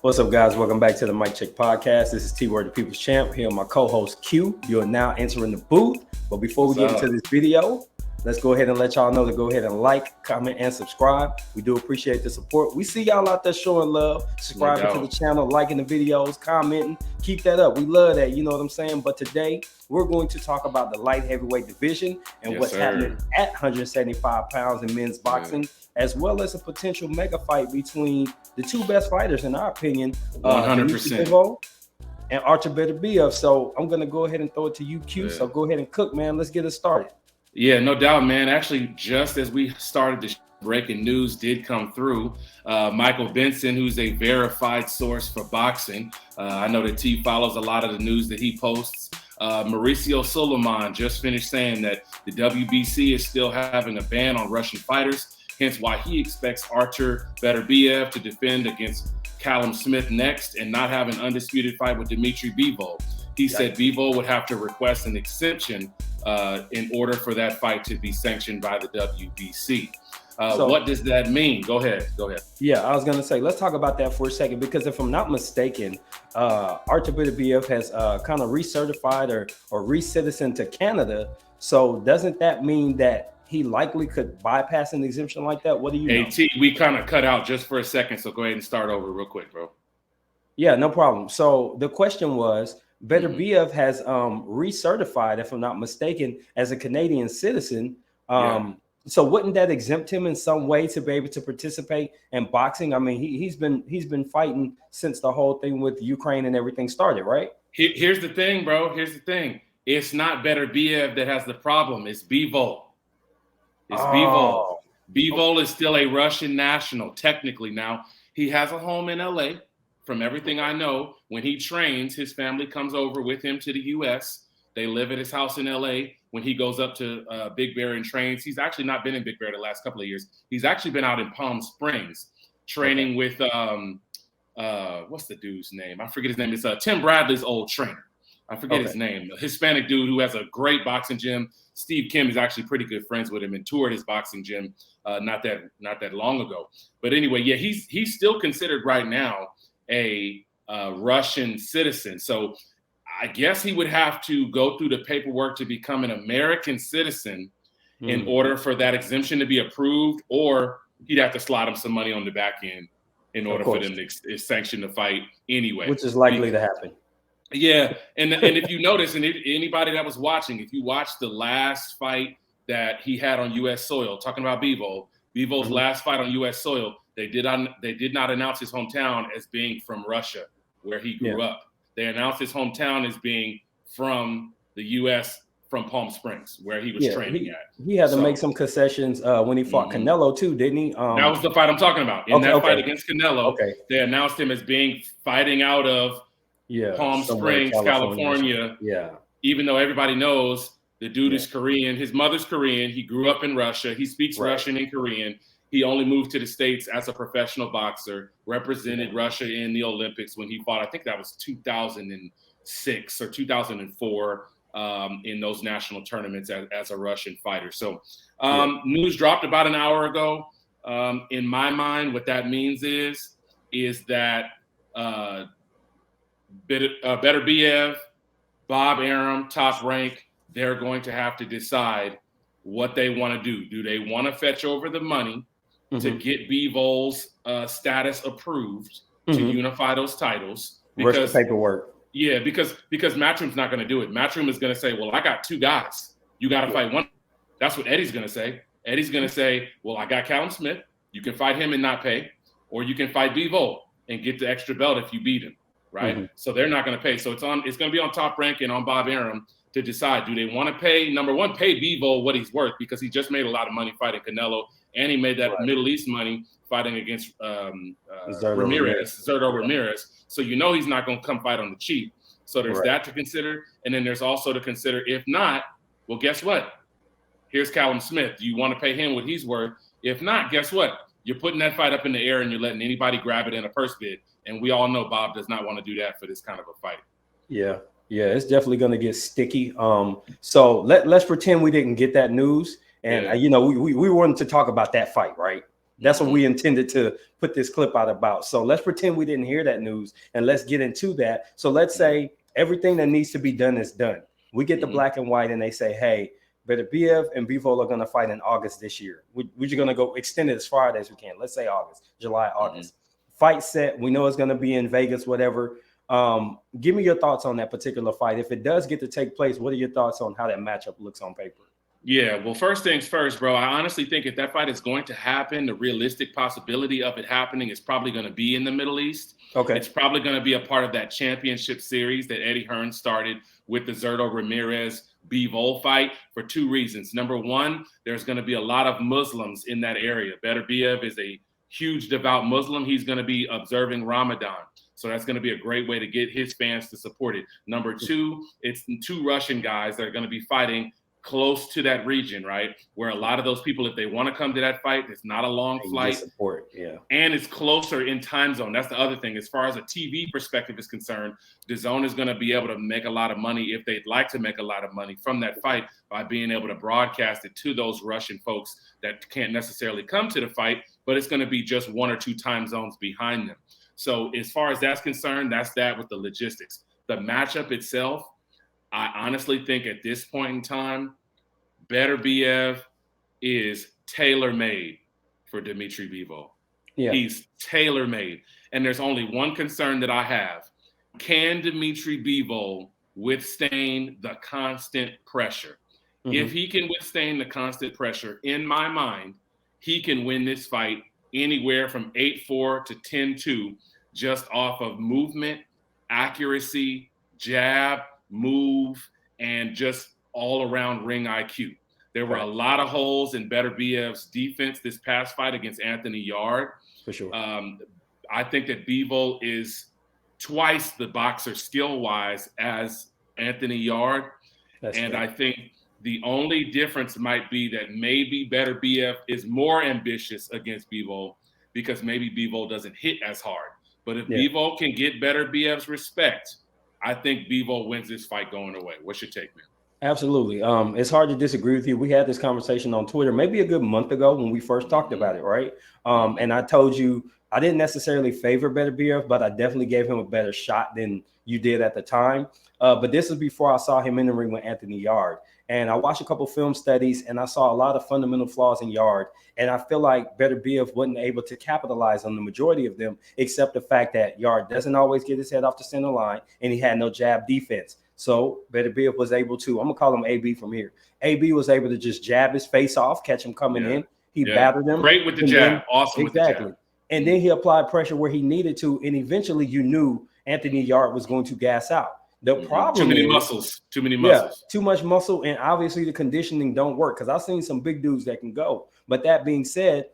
What's up, guys? Welcome back to the Mic Check Podcast. This is T-Word, the People's Champ. Here, my co-host Q. You are now entering the booth. But before we get into this video, let's go ahead and let y'all know to go ahead and like, comment, and subscribe. We do appreciate the support. We see y'all out there showing love, subscribing to the channel, liking the videos, commenting. Keep that up. We love that. You know what I'm saying? But today, we're going to talk about the light heavyweight division and what's happening at 175 pounds in men's boxing, as well as a potential mega fight between the two best fighters, in our opinion, 100%. Bivol and beterbiev. So I'm going to go ahead and throw it to you, Q. So go ahead and cook, man. Let's get it started. Yeah, no doubt, man. Actually, just as we started, the breaking news did come through. Michael Benson, who's a verified source for boxing. I know that T follows a lot of the news that he posts. Mauricio Suleiman just finished saying that the WBC is still having a ban on Russian fighters, hence why he expects Artur Beterbiev to defend against Callum Smith next and not have an undisputed fight with Dmitry Bivol. He said Bivol would have to request an exemption in order for that fight to be sanctioned by the WBC. So, what does that mean? Go ahead. Yeah, I was going to say, let's talk about that for a second, because if I'm not mistaken, Artur Beterbiev has kind of recertified or re-citizened to Canada. So doesn't that mean that he likely could bypass an exemption like that? What do you know? T, we kind of cut out just for a second, so go ahead and start over real quick, bro. Yeah, no problem. So the question was, Beterbiev has recertified, if I'm not mistaken, as a Canadian citizen. So wouldn't that exempt him in some way to be able to participate in boxing? I mean, he's been fighting since the whole thing with Ukraine and everything started, right? Here's the thing, bro. Here's the thing. It's not Beterbiev that has the problem. It's Bivol. Bivol. Bivol is still a Russian national, technically. Now, he has a home in LA. From everything I know, when he trains, his family comes over with him to the U.S. They live at his house in L.A. When he goes up to Big Bear and trains, he's actually not been in Big Bear the last couple of years. He's actually been out in Palm Springs training with, what's the dude's name? I forget his name. It's Tim Bradley's old trainer. I forget his name. A Hispanic dude who has a great boxing gym. Steve Kim is actually pretty good friends with him and toured his boxing gym not that long ago. But anyway, yeah, he's still considered right now a Russian citizen. So I guess he would have to go through the paperwork to become an American citizen in order for that exemption to be approved, or he'd have to slide him some money on the back end in order for them to sanction the fight anyway. Which is likely to happen. Yeah, and if you notice, and anybody that was watching, if you watched the last fight that he had on U.S. soil, talking about Bivol's last fight on U.S. soil, they did not announce his hometown as being from Russia, where he grew up. They announced his hometown as being from the U.S., from Palm Springs, where he was training at. He had to make some concessions when he fought Canelo too, didn't he? That was the fight I'm talking about. In that fight against Canelo, they announced him as being fighting out of Palm Springs, California. Yeah. Even though everybody knows the dude is Korean. His mother's Korean. He grew up in Russia. He speaks Russian and Korean. He only moved to the States as a professional boxer, represented Russia in the Olympics when he fought, I think that was 2006 or 2004 in those national tournaments as a Russian fighter. So news dropped about an hour ago. In my mind, what that means is that Beterbiev, Bob Arum, Top Rank, they're going to have to decide what they want to do. Do they want to fetch over the money to get Bivol's status approved to unify those titles? Because the paperwork. Yeah, because Matchroom's not going to do it. Matchroom is going to say, well, I got two guys. You got to fight one. That's what Eddie's going to say. Eddie's going to say, well, I got Callum Smith. You can fight him and not pay, or you can fight Bivol and get the extra belt if you beat him, right? So they're not going to pay. So it's going to be on Top Rank and on Bob Arum to decide, do they want to pay, number one, pay Bivol what he's worth, because he just made a lot of money fighting Canelo, and he made that Middle East money fighting against Zurdo Ramirez. So he's not going to come fight on the cheap. So there's that to consider. And then there's also to consider, if not, well, guess what? Here's Callum Smith. Do you want to pay him what he's worth? If not, guess what? You're putting that fight up in the air and you're letting anybody grab it in a purse bid. And we all know Bob does not want to do that for this kind of a fight. Yeah, it's definitely going to get sticky. So let's pretend we didn't get that news. And, we wanted to talk about that fight, right? That's what we intended to put this clip out about. So let's pretend we didn't hear that news and let's get into that. So let's say everything that needs to be done is done. We get the black and white and they say, hey, Beterbiev and Bivol are going to fight in August this year. We're just going to go extend it as far as we can. Let's say August, July, August. Fight set. We know it's going to be in Vegas, whatever. Give me your thoughts on that particular fight. If it does get to take place, what are your thoughts on how that matchup looks on paper? Yeah, well, first things first, bro. I honestly think if that fight is going to happen, the realistic possibility of it happening is probably going to be in the Middle East. Okay. It's probably going to be a part of that championship series that Eddie Hearn started with the Zurdo Ramirez Bivol fight for two reasons. Number one, there's going to be a lot of Muslims in that area. Beterbiev is a huge devout Muslim. He's going to be observing Ramadan. So that's going to be a great way to get his fans to support it. Number two, it's two Russian guys that are going to be fighting close to that region, right? Where a lot of those people, if they want to come to that fight, it's not a long flight. Support, yeah. And it's closer in time zone. That's the other thing. As far as a TV perspective is concerned, DAZN is going to be able to make a lot of money if they'd like to make a lot of money from that fight by being able to broadcast it to those Russian folks that can't necessarily come to the fight, but it's going to be just one or two time zones behind them. So as far as that's concerned, that's that with the logistics. The matchup itself, I honestly think at this point in time, Beterbiev is tailor-made for Dimitri Bivol. Yeah. He's tailor-made. And there's only one concern that I have. Can Dimitri Bivol withstand the constant pressure? If he can withstand the constant pressure, in my mind, he can win this fight anywhere from 8-4 to 10-2 just off of movement, accuracy, jab, move, and just all-around ring IQ. There were a lot of holes in Beterbiev's defense this past fight against Anthony Yarde. For sure. I think that Bivol is twice the boxer skill-wise as Anthony Yarde. And I think the only difference might be that maybe Beterbiev is more ambitious against Bivol because maybe Bivol doesn't hit as hard. But if Bivol can get Beterbiev's respect, I think Bivol wins this fight going away. What's your take, man? Absolutely. It's hard to disagree with you. We had this conversation on Twitter maybe a good month ago when we first talked about it, right? And I told you I didn't necessarily favor Beterbiev, but I definitely gave him a better shot than you did at the time. But this is before I saw him in the ring with Anthony Yarde. And I watched a couple film studies, and I saw a lot of fundamental flaws in Yarde. And I feel like Beterbiev wasn't able to capitalize on the majority of them, except the fact that Yarde doesn't always get his head off the center line, and he had no jab defense. So Beterbiev was able to, I'm going to call him AB from here. AB was able to just jab his face off, catch him coming in. He battered him. Great with the jab. Awesome with the jab. And then he applied pressure where he needed to, and eventually you knew Anthony Yarde was going to gas out. The problem too many muscles. Yeah, too much muscle, and obviously the conditioning don't work because I've seen some big dudes that can go. But that being said,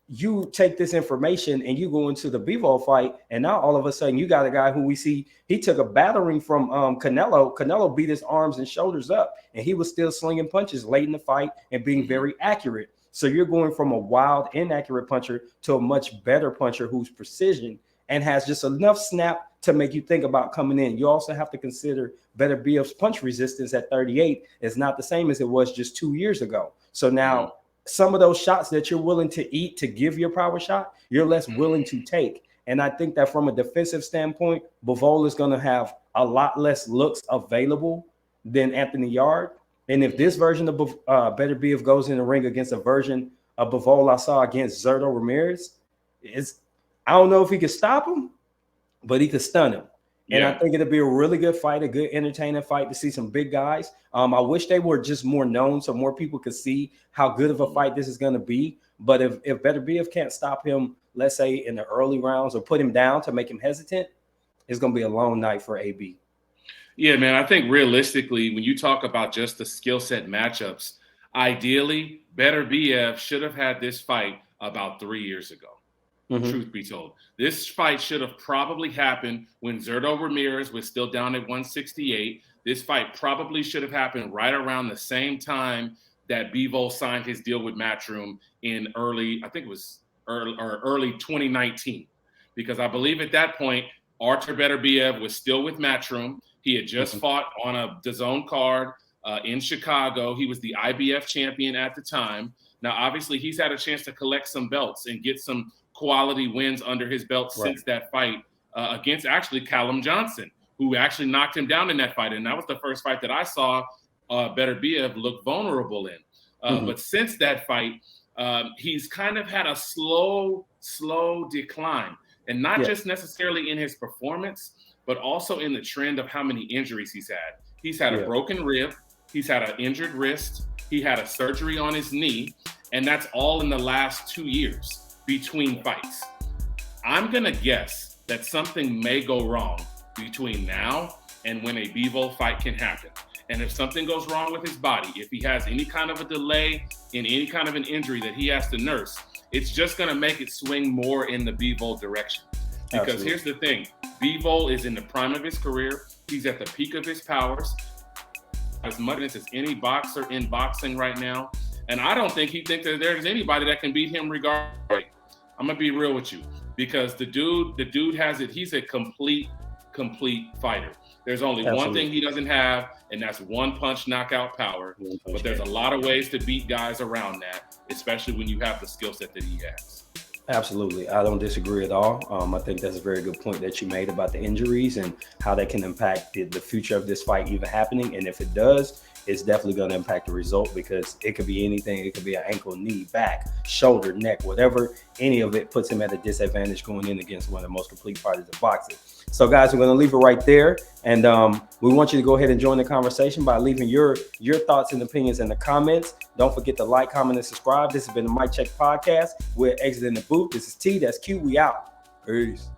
you take this information and you go into the Bivol fight, and now all of a sudden you got a guy who we see he took a battering from Canelo. Canelo beat his arms and shoulders up, and he was still slinging punches late in the fight and being very accurate. So you're going from a wild, inaccurate puncher to a much better puncher who's precision and has just enough snap to make you think about coming in. You also have to consider Beterbiev's punch resistance at 38 is not the same as it was just 2 years ago. So now some of those shots that you're willing to eat to give your power shot, you're less willing to take. And I think that from a defensive standpoint, Bivol is going to have a lot less looks available than Anthony Yarde. And if this version of Beterbiev goes in the ring against a version of Bivol I saw against Zurdo Ramirez, I don't know if he could stop him, but he could stun him. And I think it'll be a really good fight, a good entertaining fight to see some big guys. I wish they were just more known so more people could see how good of a fight this is going to be. But if Beterbiev can't stop him, let's say in the early rounds or put him down to make him hesitant, it's going to be a long night for AB. Yeah, man, I think realistically, when you talk about just the skill set matchups, ideally, Beterbiev should have had this fight about 3 years ago. Truth be told, this fight should have probably happened when Zurdo Ramirez was still down at 168. This fight probably should have happened right around the same time that Bivol signed his deal with Matchroom in early 2019, because I believe at that point Artur Beterbiev was still with Matchroom. He had just fought on a DAZN card in Chicago. He was the IBF champion at the time. Now, obviously, he's had a chance to collect some belts and get some quality wins under his belt since that fight against actually Callum Johnson, who actually knocked him down in that fight. And that was the first fight that I saw Beterbiev look vulnerable in. But since that fight, he's kind of had a slow decline, and not just necessarily in his performance, but also in the trend of how many injuries he's had. He's had a broken rib, he's had an injured wrist, he had a surgery on his knee, and that's all in the last 2 years between fights. I'm gonna guess that something may go wrong between now and when a bivol fight can happen. And if something goes wrong with his body, if he has any kind of a delay in any kind of an injury that he has to nurse, it's just going to make it swing more in the bivol direction. Because here's the thing, bivol is in the prime of his career. He's at the peak of his powers, as much as any boxer in boxing right now. And I don't think he thinks that there's anybody that can beat him regardless. I'm going to be real with you, because the dude has it. He's a complete fighter. There's only one thing he doesn't have, and that's one punch knockout power. But there's a lot of ways to beat guys around that, especially when you have the skill set that he has. Absolutely. I don't disagree at all. I think that's a very good point that you made about the injuries and how that can impact the future of this fight even happening. And if it does, it's definitely going to impact the result, because it could be anything. It could be an ankle, knee, back, shoulder, neck, whatever. Any of it puts him at a disadvantage going in against one of the most complete fighters in boxing. So guys, we're going to leave it right there. And we want you to go ahead and join the conversation by leaving your thoughts and opinions in the comments. Don't forget to like, comment, and subscribe. This has been the Mic Check Podcast. We're exiting the booth. This is T, that's Q. We out. Peace.